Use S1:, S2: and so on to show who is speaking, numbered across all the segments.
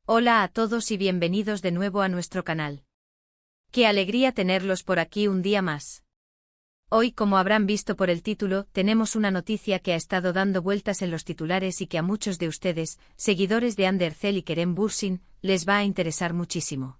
S1: Hola a todos y bienvenidos de nuevo a nuestro canal. Qué alegría tenerlos por aquí un día más. Hoy, como habrán visto por el título, tenemos una noticia que ha estado dando vueltas en los titulares y que a muchos de ustedes, seguidores de Hande Erçel y Kerem Bürsin, les va a interesar muchísimo.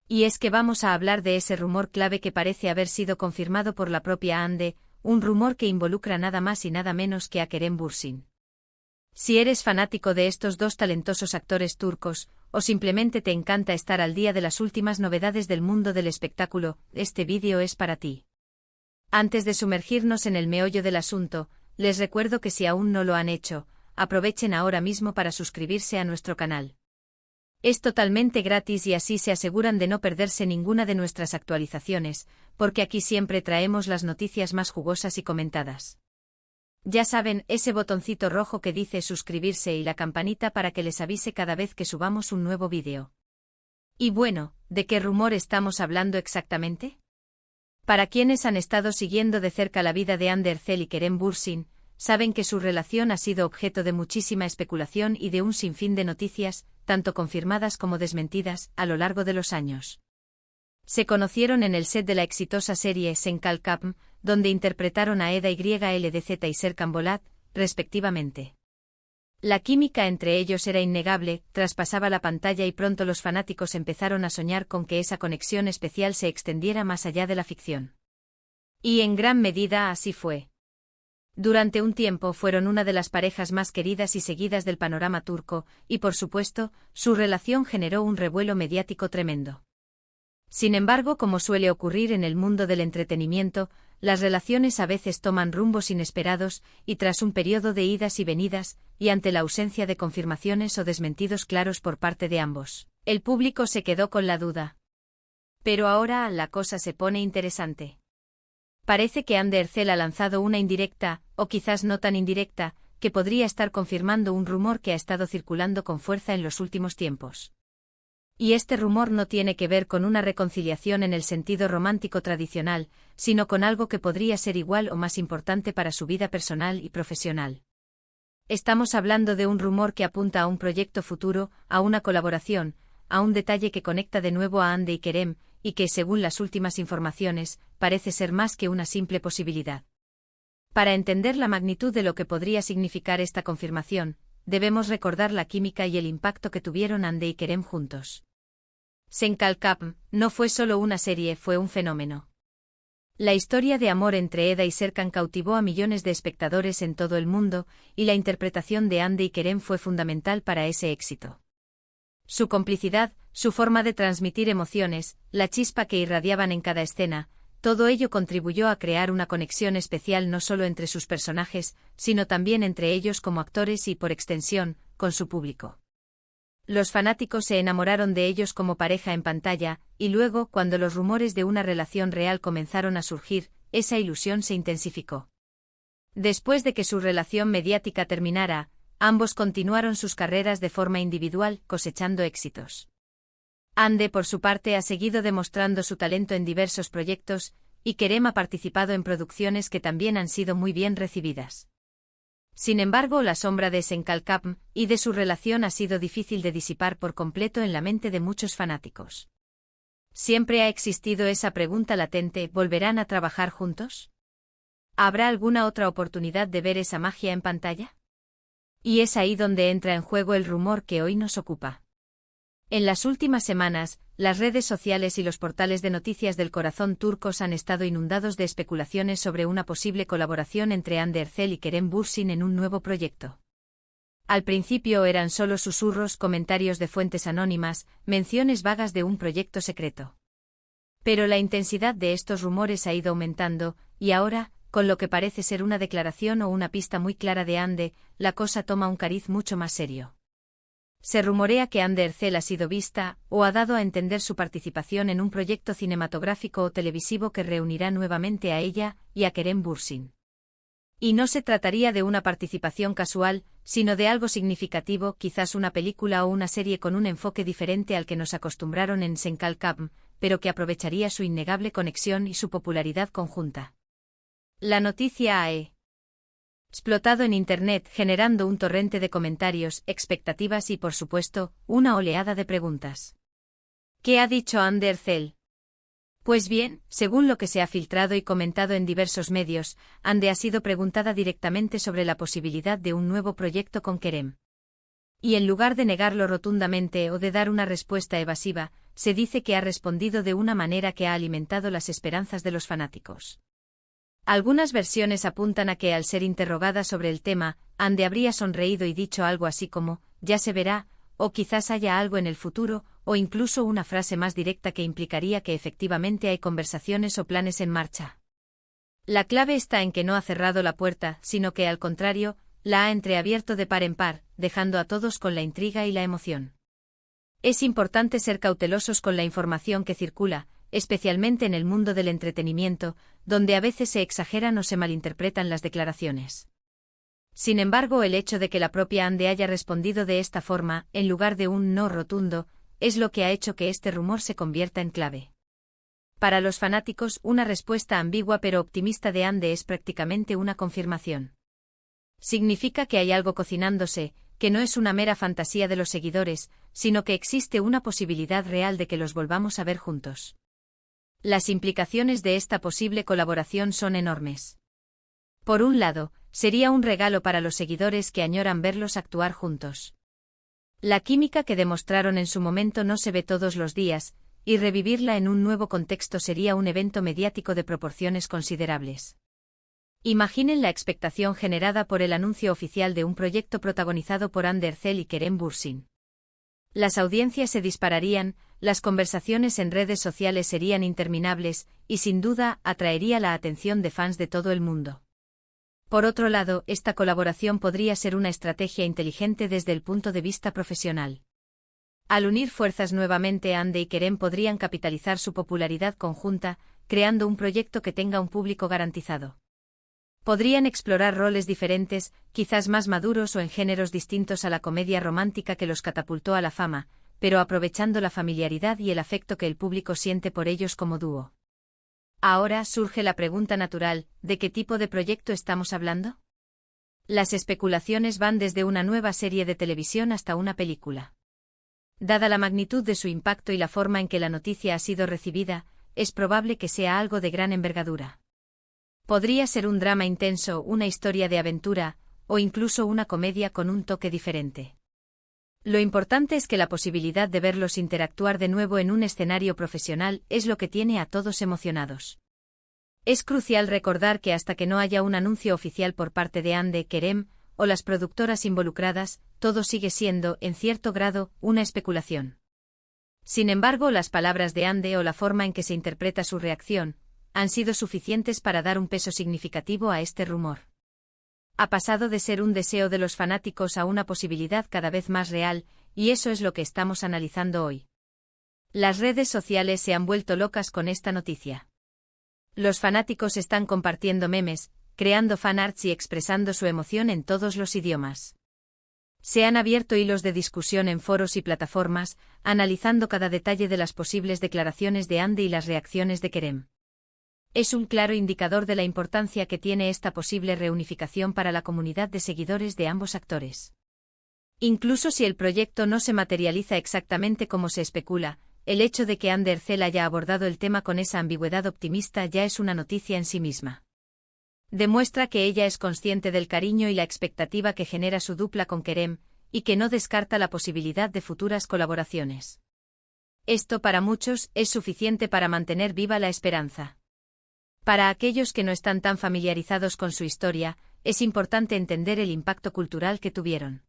S1: Y es que vamos a hablar de ese rumor clave que parece haber sido confirmado por la propia Hande, un rumor que involucra nada más y nada menos que a Kerem Bürsin. Si eres fanático de estos dos talentosos actores turcos, o simplemente te encanta estar al día de las últimas novedades del mundo del espectáculo, este vídeo es para ti. Antes de sumergirnos en el meollo del asunto, les recuerdo que si aún no lo han hecho, aprovechen ahora mismo para suscribirse a nuestro canal. Es totalmente gratis y así se aseguran de no perderse ninguna de nuestras actualizaciones, porque aquí siempre traemos las noticias más jugosas y comentadas. Ya saben, ese botoncito rojo que dice suscribirse y la campanita para que les avise cada vez que subamos un nuevo vídeo. Y bueno, ¿de qué rumor estamos hablando exactamente? Para quienes han estado siguiendo de cerca la vida de Hande Erçel y Kerem Bürsin, saben que su relación ha sido objeto de muchísima especulación y de un sinfín de noticias, tanto confirmadas como desmentidas, a lo largo de los años. Se conocieron en el set de la exitosa serie Sen Kalkapm, donde interpretaron a Eda YLDZ y Serkan Bolat, respectivamente. La química entre ellos era innegable, traspasaba la pantalla y pronto los fanáticos empezaron a soñar con que esa conexión especial se extendiera más allá de la ficción. Y en gran medida así fue. Durante un tiempo fueron una de las parejas más queridas y seguidas del panorama turco, y por supuesto, su relación generó un revuelo mediático tremendo. Sin embargo, como suele ocurrir en el mundo del entretenimiento, las relaciones a veces toman rumbos inesperados, y tras un periodo de idas y venidas, y ante la ausencia de confirmaciones o desmentidos claros por parte de ambos, el público se quedó con la duda. Pero ahora la cosa se pone interesante. Parece que Hande Erçel ha lanzado una indirecta, o quizás no tan indirecta, que podría estar confirmando un rumor que ha estado circulando con fuerza en los últimos tiempos. Y este rumor no tiene que ver con una reconciliación en el sentido romántico tradicional, sino con algo que podría ser igual o más importante para su vida personal y profesional. Estamos hablando de un rumor que apunta a un proyecto futuro, a una colaboración, a un detalle que conecta de nuevo a Hande y Kerem, y que, según las últimas informaciones, parece ser más que una simple posibilidad. Para entender la magnitud de lo que podría significar esta confirmación, debemos recordar la química y el impacto que tuvieron Hande y Kerem juntos. Sen Kalkapm no fue solo una serie, fue un fenómeno. La historia de amor entre Eda y Serkan cautivó a millones de espectadores en todo el mundo, y la interpretación de Hande y Kerem fue fundamental para ese éxito. Su complicidad, su forma de transmitir emociones, la chispa que irradiaban en cada escena, todo ello contribuyó a crear una conexión especial no solo entre sus personajes, sino también entre ellos como actores y, por extensión, con su público. Los fanáticos se enamoraron de ellos como pareja en pantalla, y luego, cuando los rumores de una relación real comenzaron a surgir, esa ilusión se intensificó. Después de que su relación mediática terminara, ambos continuaron sus carreras de forma individual, cosechando éxitos. Hande, por su parte, ha seguido demostrando su talento en diversos proyectos, y Kerem ha participado en producciones que también han sido muy bien recibidas. Sin embargo, la sombra de Sen Kalkapm y de su relación ha sido difícil de disipar por completo en la mente de muchos fanáticos. Siempre ha existido esa pregunta latente: ¿volverán a trabajar juntos? ¿Habrá alguna otra oportunidad de ver esa magia en pantalla? Y es ahí donde entra en juego el rumor que hoy nos ocupa. En las últimas semanas, las redes sociales y los portales de noticias del corazón turcos han estado inundados de especulaciones sobre una posible colaboración entre Hande Erçel y Kerem Bürsin en un nuevo proyecto. Al principio eran solo susurros, comentarios de fuentes anónimas, menciones vagas de un proyecto secreto. Pero la intensidad de estos rumores ha ido aumentando, y ahora, con lo que parece ser una declaración o una pista muy clara de Hande, la cosa toma un cariz mucho más serio. Se rumorea que Hande Erçel ha sido vista, o ha dado a entender su participación en un proyecto cinematográfico o televisivo que reunirá nuevamente a ella y a Kerem Bürsin. Y no se trataría de una participación casual, sino de algo significativo, quizás una película o una serie con un enfoque diferente al que nos acostumbraron en Sen Kalkapm, pero que aprovecharía su innegable conexión y su popularidad conjunta. La noticia AE. explotado en Internet, generando un torrente de comentarios, expectativas y, por supuesto, una oleada de preguntas. ¿Qué ha dicho Ander Zell? Pues bien, según lo que se ha filtrado y comentado en diversos medios, Ande ha sido preguntada directamente sobre la posibilidad de un nuevo proyecto con Kerem. Y en lugar de negarlo rotundamente o de dar una respuesta evasiva, se dice que ha respondido de una manera que ha alimentado las esperanzas de los fanáticos. Algunas versiones apuntan a que al ser interrogada sobre el tema, Ande habría sonreído y dicho algo así como, ya se verá, o quizás haya algo en el futuro, o incluso una frase más directa que implicaría que efectivamente hay conversaciones o planes en marcha. La clave está en que no ha cerrado la puerta, sino que al contrario, la ha entreabierto de par en par, dejando a todos con la intriga y la emoción. Es importante ser cautelosos con la información que circula, especialmente en el mundo del entretenimiento, donde a veces se exageran o se malinterpretan las declaraciones. Sin embargo, el hecho de que la propia Ande haya respondido de esta forma, en lugar de un no rotundo, es lo que ha hecho que este rumor se convierta en clave. Para los fanáticos, una respuesta ambigua pero optimista de Ande es prácticamente una confirmación. Significa que hay algo cocinándose, que no es una mera fantasía de los seguidores, sino que existe una posibilidad real de que los volvamos a ver juntos. Las implicaciones de esta posible colaboración son enormes. Por un lado, sería un regalo para los seguidores que añoran verlos actuar juntos. La química que demostraron en su momento no se ve todos los días, y revivirla en un nuevo contexto sería un evento mediático de proporciones considerables. Imaginen la expectación generada por el anuncio oficial de un proyecto protagonizado por Ander Zell y Kerem Bürsin. Las audiencias se dispararían, las conversaciones en redes sociales serían interminables, y sin duda atraería la atención de fans de todo el mundo. Por otro lado, esta colaboración podría ser una estrategia inteligente desde el punto de vista profesional. Al unir fuerzas nuevamente, Ande y Kerem podrían capitalizar su popularidad conjunta, creando un proyecto que tenga un público garantizado. Podrían explorar roles diferentes, quizás más maduros o en géneros distintos a la comedia romántica que los catapultó a la fama, pero aprovechando la familiaridad y el afecto que el público siente por ellos como dúo. Ahora surge la pregunta natural, ¿de qué tipo de proyecto estamos hablando? Las especulaciones van desde una nueva serie de televisión hasta una película. Dada la magnitud de su impacto y la forma en que la noticia ha sido recibida, es probable que sea algo de gran envergadura. Podría ser un drama intenso, una historia de aventura, o incluso una comedia con un toque diferente. Lo importante es que la posibilidad de verlos interactuar de nuevo en un escenario profesional es lo que tiene a todos emocionados. Es crucial recordar que hasta que no haya un anuncio oficial por parte de Ande, Kerem, o las productoras involucradas, todo sigue siendo, en cierto grado, una especulación. Sin embargo, las palabras de Ande o la forma en que se interpreta su reacción, han sido suficientes para dar un peso significativo a este rumor. Ha pasado de ser un deseo de los fanáticos a una posibilidad cada vez más real, y eso es lo que estamos analizando hoy. Las redes sociales se han vuelto locas con esta noticia. Los fanáticos están compartiendo memes, creando fanarts y expresando su emoción en todos los idiomas. Se han abierto hilos de discusión en foros y plataformas, analizando cada detalle de las posibles declaraciones de Ande y las reacciones de Kerem. Es un claro indicador de la importancia que tiene esta posible reunificación para la comunidad de seguidores de ambos actores. Incluso si el proyecto no se materializa exactamente como se especula, el hecho de que Ander Zell haya abordado el tema con esa ambigüedad optimista ya es una noticia en sí misma. Demuestra que ella es consciente del cariño y la expectativa que genera su dupla con Kerem, y que no descarta la posibilidad de futuras colaboraciones. Esto para muchos es suficiente para mantener viva la esperanza. Para aquellos que no están tan familiarizados con su historia, es importante entender el impacto cultural que tuvieron.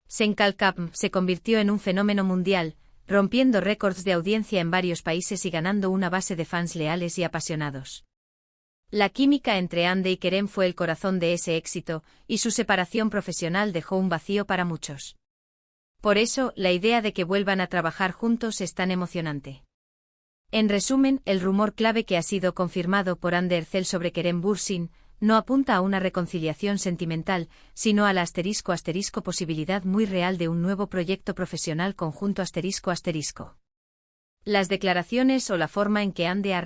S1: Senkalkam se convirtió en un fenómeno mundial, rompiendo récords de audiencia en varios países y ganando una base de fans leales y apasionados. La química entre Ande y Kerem fue el corazón de ese éxito, y su separación profesional dejó un vacío para muchos. Por eso, la idea de que vuelvan a trabajar juntos es tan emocionante. En resumen, el rumor clave que ha sido confirmado por Ander Zell sobre Kerem Bürsin no apunta a una reconciliación sentimental, sino a la *** posibilidad muy real de un nuevo proyecto profesional conjunto ***. Las declaraciones o la forma en que Ande ha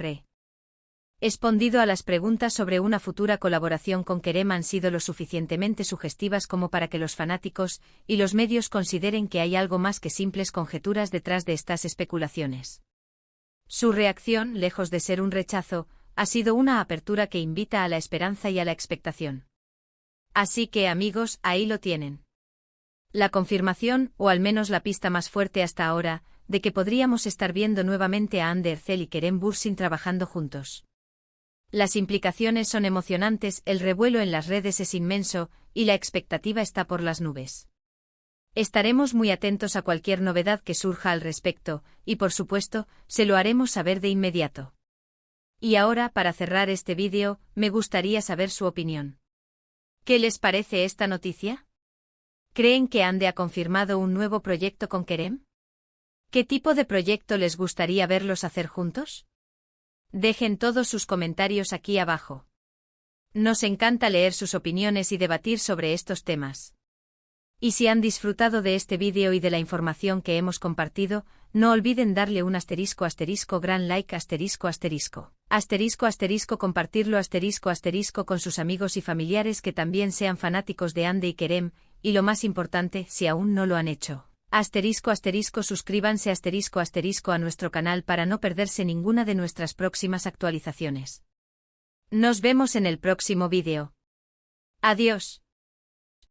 S1: Respondido a las preguntas sobre una futura colaboración con Kerem han sido lo suficientemente sugestivas como para que los fanáticos y los medios consideren que hay algo más que simples conjeturas detrás de estas especulaciones. Su reacción, lejos de ser un rechazo, ha sido una apertura que invita a la esperanza y a la expectación. Así que, amigos, ahí lo tienen. La confirmación, o al menos la pista más fuerte hasta ahora, de que podríamos estar viendo nuevamente a Hande Erçel y Kerem Bürsin trabajando juntos. Las implicaciones son emocionantes, el revuelo en las redes es inmenso, y la expectativa está por las nubes. Estaremos muy atentos a cualquier novedad que surja al respecto, y por supuesto, se lo haremos saber de inmediato. Y ahora, para cerrar este vídeo, me gustaría saber su opinión. ¿Qué les parece esta noticia? ¿Creen que Hande ha confirmado un nuevo proyecto con Kerem? ¿Qué tipo de proyecto les gustaría verlos hacer juntos? Dejen todos sus comentarios aquí abajo. Nos encanta leer sus opiniones y debatir sobre estos temas. Y si han disfrutado de este vídeo y de la información que hemos compartido, no olviden darle un gran like compartirlo con sus amigos y familiares que también sean fanáticos de Hande y Kerem, y lo más importante, si aún no lo han hecho. Suscríbanse a nuestro canal para no perderse ninguna de nuestras próximas actualizaciones. Nos vemos en el próximo vídeo. Adiós.